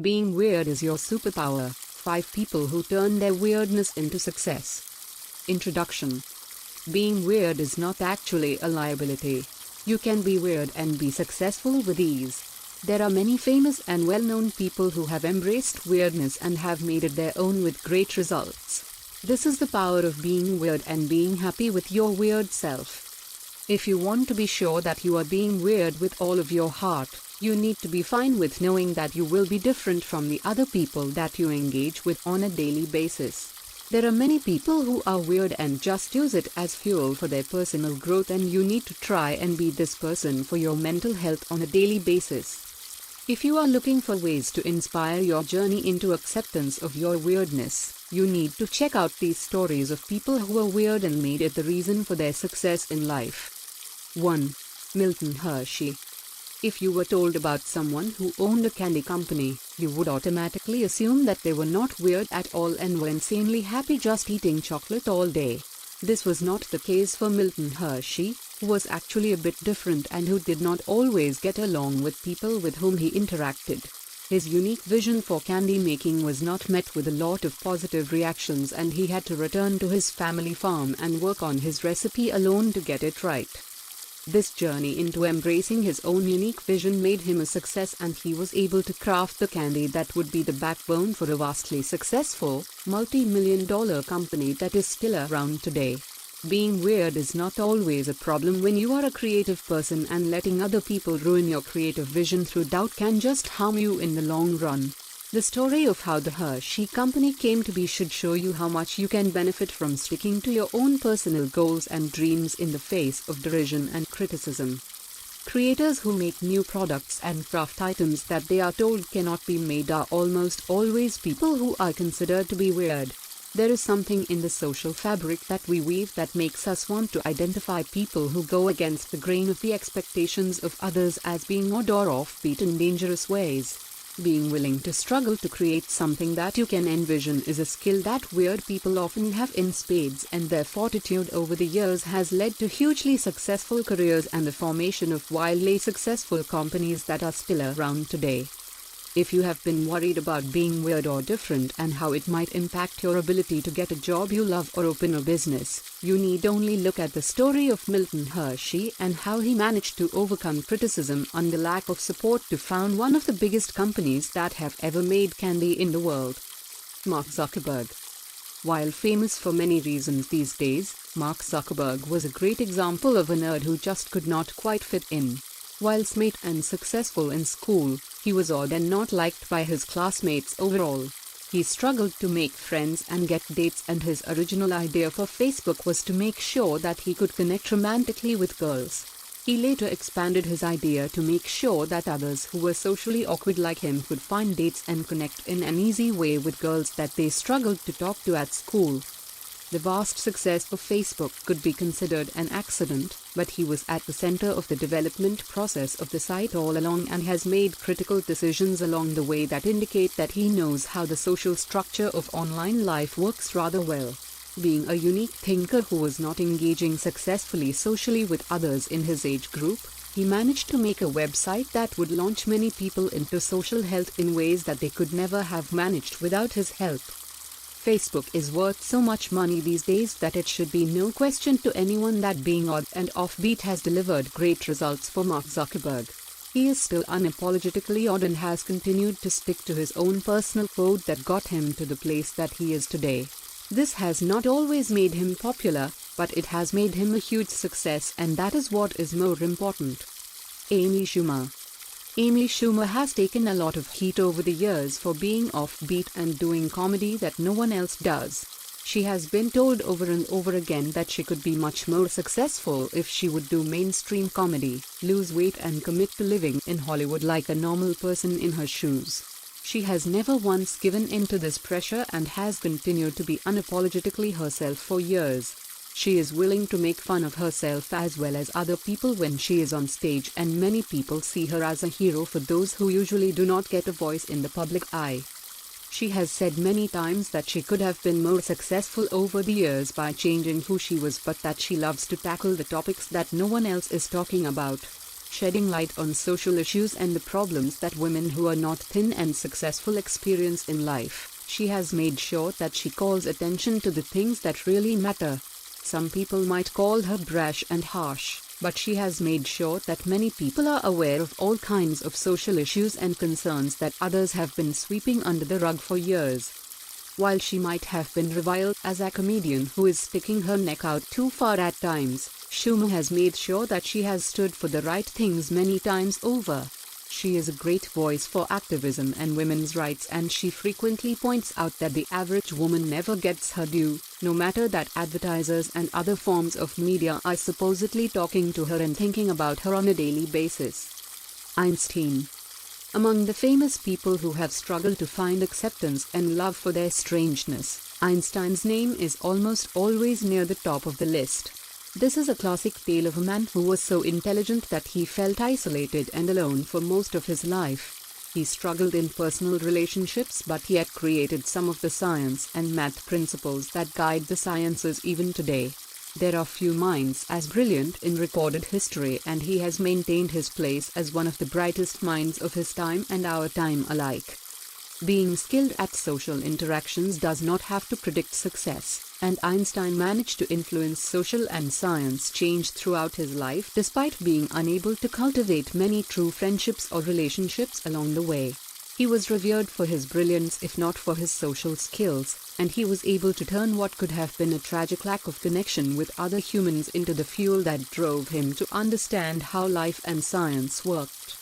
Being weird is your superpower. 5 people who turn their weirdness into success. Introduction. Being weird is not actually a liability. You can be weird and be successful with ease. There are many famous and well-known people who have embraced weirdness and have made it their own with great results. This is the power of being weird and being happy with your weird self. If you want to be sure that you are being weird with all of your heart, you need to be fine with knowing that you will be different from the other people that you engage with on a daily basis. There are many people who are weird and just use it as fuel for their personal growth, and you need to try and be this person for your mental health on a daily basis. If you are looking for ways to inspire your journey into acceptance of your weirdness, you need to check out these stories of people who are weird and made it the reason for their success in life. 1. Milton Hershey. If you were told about someone who owned a candy company, you would automatically assume that they were not weird at all and were insanely happy just eating chocolate all day. This was not the case for Milton Hershey, who was actually a bit different and who did not always get along with people with whom he interacted. His unique vision for candy making was not met with a lot of positive reactions, and he had to return to his family farm and work on his recipe alone to get it right. This journey into embracing his own unique vision made him a success, and he was able to craft the candy that would be the backbone for a vastly successful, multi-million-dollar company that is still around today. Being weird is not always a problem when you are a creative person, and letting other people ruin your creative vision through doubt can just harm you in the long run. The story of how the Hershey Company came to be should show you how much you can benefit from sticking to your own personal goals and dreams in the face of derision and criticism. Creators who make new products and craft items that they are told cannot be made are almost always people who are considered to be weird. There is something in the social fabric that we weave that makes us want to identify people who go against the grain of the expectations of others as being odd or offbeat in dangerous ways. Being willing to struggle to create something that you can envision is a skill that weird people often have in spades, and their fortitude over the years has led to hugely successful careers and the formation of wildly successful companies that are still around today. If you have been worried about being weird or different and how it might impact your ability to get a job you love or open a business, you need only look at the story of Milton Hershey and how he managed to overcome criticism and the lack of support to found one of the biggest companies that have ever made candy in the world. Mark Zuckerberg. While famous for many reasons these days, Mark Zuckerberg was a great example of a nerd who just could not quite fit in. While smart and successful in school, he was odd and not liked by his classmates overall. He struggled to make friends and get dates, and his original idea for Facebook was to make sure that he could connect romantically with girls. He later expanded his idea to make sure that others who were socially awkward like him could find dates and connect in an easy way with girls that they struggled to talk to at school. The vast success of Facebook could be considered an accident, but he was at the center of the development process of the site all along and has made critical decisions along the way that indicate that he knows how the social structure of online life works rather well. Being a unique thinker who was not engaging successfully socially with others in his age group, he managed to make a website that would launch many people into social health in ways that they could never have managed without his help. Facebook is worth so much money these days that it should be no question to anyone that being odd and offbeat has delivered great results for Mark Zuckerberg. He is still unapologetically odd and has continued to stick to his own personal code that got him to the place that he is today. This has not always made him popular, but it has made him a huge success, and that is what is more important. Amy Schumer. Amy Schumer has taken a lot of heat over the years for being offbeat and doing comedy that no one else does. She has been told over and over again that she could be much more successful if she would do mainstream comedy, lose weight and commit to living in Hollywood like a normal person in her shoes. She has never once given in to this pressure and has continued to be unapologetically herself for years. She is willing to make fun of herself as well as other people when she is on stage, and many people see her as a hero for those who usually do not get a voice in the public eye. She has said many times that she could have been more successful over the years by changing who she was, but that she loves to tackle the topics that no one else is talking about. shedding light on social issues and the problems that women who are not thin and successful experience in life. She has made sure that she calls attention to the things that really matter. Some people might call her brash and harsh, but she has made sure that many people are aware of all kinds of social issues and concerns that others have been sweeping under the rug for years. While she might have been reviled as a comedian who is sticking her neck out too far at times, Schumer has made sure that she has stood for the right things many times over. She is a great voice for activism and women's rights, and she frequently points out that the average woman never gets her due, no matter that advertisers and other forms of media are supposedly talking to her and thinking about her on a daily basis. Einstein. Among the famous people who have struggled to find acceptance and love for their strangeness, Einstein's name is almost always near the top of the list. This is a classic tale of a man who was so intelligent that he felt isolated and alone for most of his life. He struggled in personal relationships, but yet created some of the science and math principles that guide the sciences even today. There are few minds as brilliant in recorded history, and he has maintained his place as one of the brightest minds of his time and our time alike. Being skilled at social interactions does not have to predict success, and Einstein managed to influence social and science change throughout his life despite being unable to cultivate many true friendships or relationships along the way. He was revered for his brilliance if not for his social skills, and he was able to turn what could have been a tragic lack of connection with other humans into the fuel that drove him to understand how life and science worked.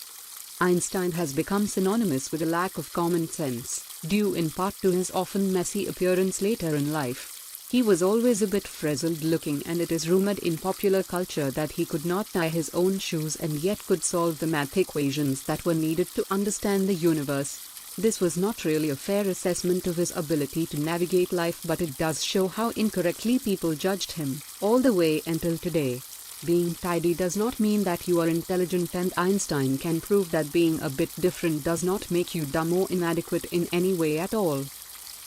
Einstein has become synonymous with a lack of common sense, due in part to his often messy appearance later in life. He was always a bit frizzled looking, and it is rumored in popular culture that he could not tie his own shoes and yet could solve the math equations that were needed to understand the universe. This was not really a fair assessment of his ability to navigate life, but it does show how incorrectly people judged him, all the way until today. Being tidy does not mean that you are intelligent, and Einstein can prove that being a bit different does not make you dumb or inadequate in any way at all.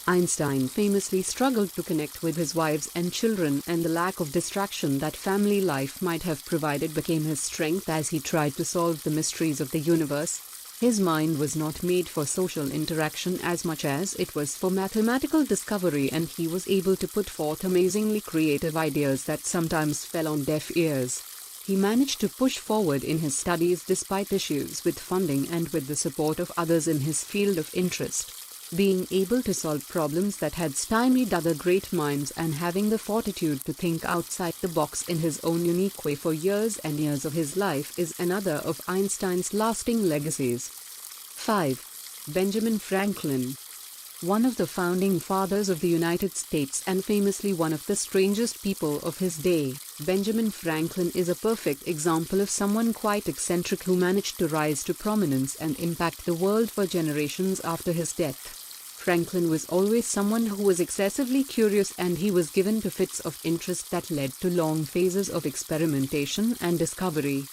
Einstein famously struggled to connect with his wives and children, and the lack of distraction that family life might have provided became his strength as he tried to solve the mysteries of the universe. His mind was not made for social interaction as much as it was for mathematical discovery, and he was able to put forth amazingly creative ideas that sometimes fell on deaf ears. He managed to push forward in his studies despite issues with funding and with the support of others in his field of interest. Being able to solve problems that had stymied other great minds and having the fortitude to think outside the box in his own unique way for years and years of his life is another of Einstein's lasting legacies. 5. Benjamin Franklin. One of the founding fathers of the United States and famously one of the strangest people of his day, Benjamin Franklin is a perfect example of someone quite eccentric who managed to rise to prominence and impact the world for generations after his death. Franklin was always someone who was excessively curious, and he was given to fits of interest that led to long phases of experimentation and discovery.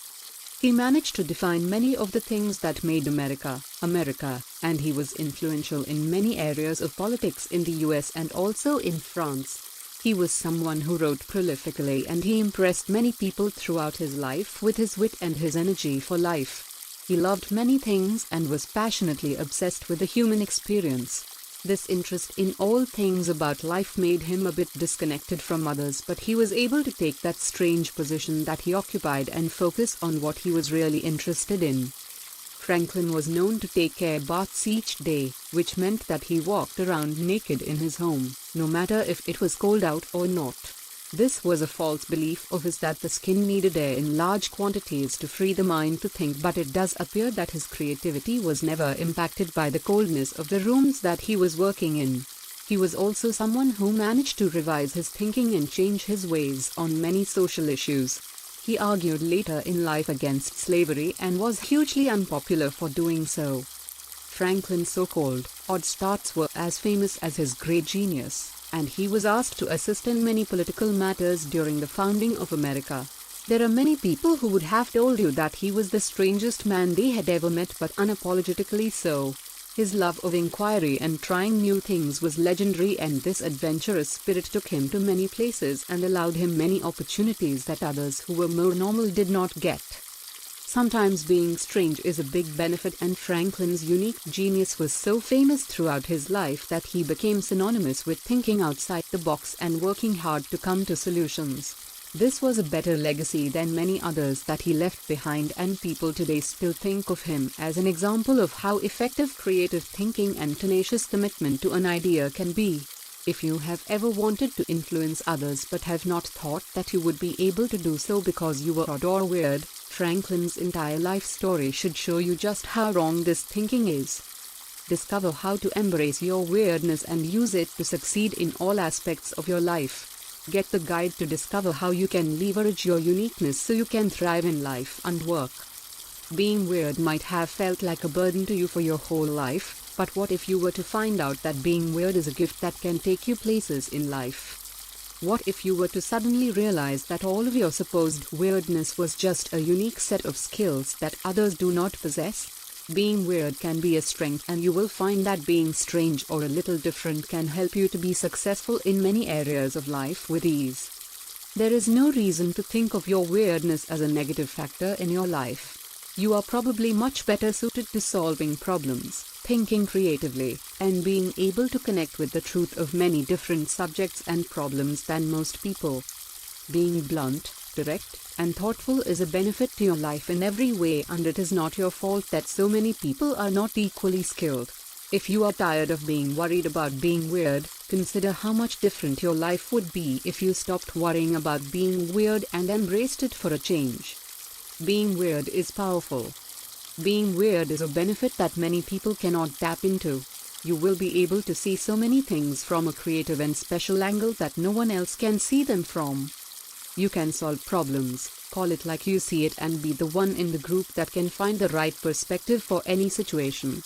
He managed to define many of the things that made America, America, and he was influential in many areas of politics in the US and also in France. He was someone who wrote prolifically, and he impressed many people throughout his life with his wit and his energy for life. He loved many things and was passionately obsessed with the human experience. This interest in all things about life made him a bit disconnected from others, but he was able to take that strange position that he occupied and focus on what he was really interested in. Franklin was known to take air baths each day, which meant that he walked around naked in his home, no matter if it was cold out or not. This was a false belief of his that the skin needed air in large quantities to free the mind to think, but it does appear that his creativity was never impacted by the coldness of the rooms that he was working in. He was also someone who managed to revise his thinking and change his ways on many social issues. He argued later in life against slavery and was hugely unpopular for doing so. Franklin's so-called odd starts were as famous as his great genius, and he was asked to assist in many political matters during the founding of America. There are many people who would have told you that he was the strangest man they had ever met, but unapologetically so. His love of inquiry and trying new things was legendary, and this adventurous spirit took him to many places and allowed him many opportunities that others who were more normal did not get. Sometimes being strange is a big benefit, and Franklin's unique genius was so famous throughout his life that he became synonymous with thinking outside the box and working hard to come to solutions. This was a better legacy than many others that he left behind, and people today still think of him as an example of how effective creative thinking and tenacious commitment to an idea can be. If you have ever wanted to influence others but have not thought that you would be able to do so because you were odd or weird, Franklin's entire life story should show you just how wrong this thinking is. Discover how to embrace your weirdness and use it to succeed in all aspects of your life. Get the guide to discover how you can leverage your uniqueness so you can thrive in life and work. Being weird might have felt like a burden to you for your whole life. But what if you were to find out that being weird is a gift that can take you places in life? What if you were to suddenly realize that all of your supposed weirdness was just a unique set of skills that others do not possess? Being weird can be a strength, and you will find that being strange or a little different can help you to be successful in many areas of life with ease. There is no reason to think of your weirdness as a negative factor in your life. You are probably much better suited to solving problems, thinking creatively, and being able to connect with the truth of many different subjects and problems than most people. Being blunt, direct, and thoughtful is a benefit to your life in every way, and it is not your fault that so many people are not equally skilled. If you are tired of being worried about being weird, consider how much different your life would be if you stopped worrying about being weird and embraced it for a change. Being weird is powerful. Being weird is a benefit that many people cannot tap into. You will be able to see so many things from a creative and special angle that no one else can see them from. You can solve problems, call it like you see it, and be the one in the group that can find the right perspective for any situation.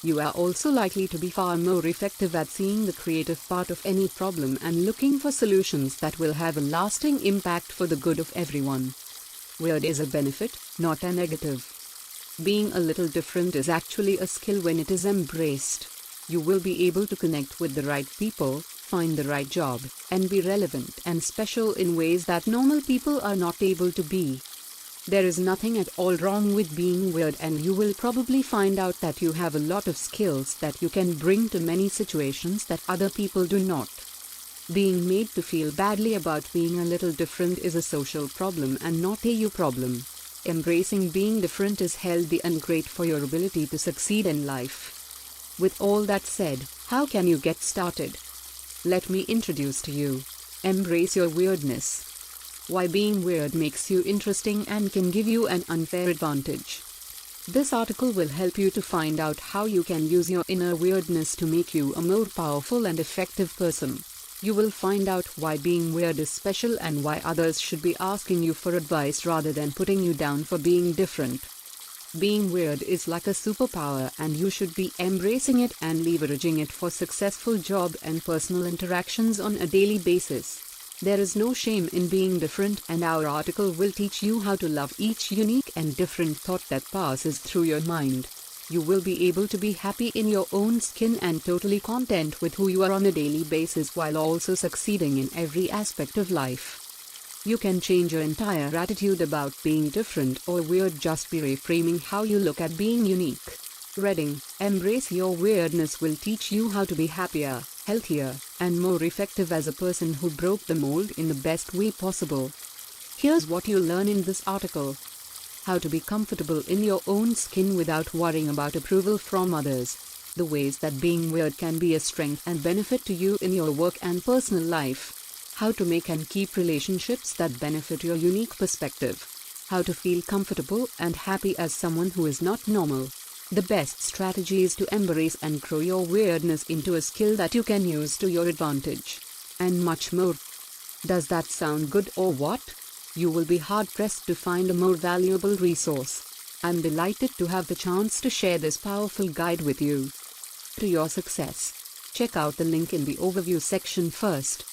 You are also likely to be far more effective at seeing the creative part of any problem and looking for solutions that will have a lasting impact for the good of everyone. Weird is a benefit, not a negative. Being a little different is actually a skill when it is embraced. You will be able to connect with the right people, find the right job, and be relevant and special in ways that normal people are not able to be. There is nothing at all wrong with being weird, and you will probably find out that you have a lot of skills that you can bring to many situations that other people do not. Being made to feel badly about being a little different is a social problem and not a you problem. Embracing being different is healthy and great for your ability to succeed in life. With all that said, how can you get started? Let me introduce to you. Embrace your weirdness. Why being weird makes you interesting and can give you an unfair advantage. This article will help you to find out how you can use your inner weirdness to make you a more powerful and effective person. You will find out why being weird is special and why others should be asking you for advice rather than putting you down for being different. Being weird is like a superpower, and you should be embracing it and leveraging it for successful job and personal interactions on a daily basis. There is no shame in being different, and our article will teach you how to love each unique and different thought that passes through your mind. You will be able to be happy in your own skin and totally content with who you are on a daily basis while also succeeding in every aspect of life. You can change your entire attitude about being different or weird just by reframing how you look at being unique. Reading Embrace Your Weirdness will teach you how to be happier, healthier, and more effective as a person who broke the mold in the best way possible. Here's what you'll learn in this article. How to be comfortable in your own skin without worrying about approval from others. The ways that being weird can be a strength and benefit to you in your work and personal life. How to make and keep relationships that benefit your unique perspective. How to feel comfortable and happy as someone who is not normal. The best strategies to embrace and grow your weirdness into a skill that you can use to your advantage. And much more. Does that sound good or what? You will be hard-pressed to find a more valuable resource. I'm delighted to have the chance to share this powerful guide with you. To your success. Check out the link in the overview section first.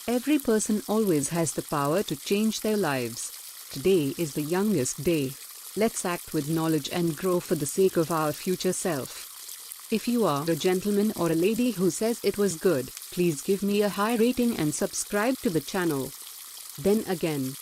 Every person always has the power to change their lives. Today is the youngest day. Let's act with knowledge and grow for the sake of our future self. If you are a gentleman or a lady who says it was good, please give me a high rating and subscribe to the channel. Then again,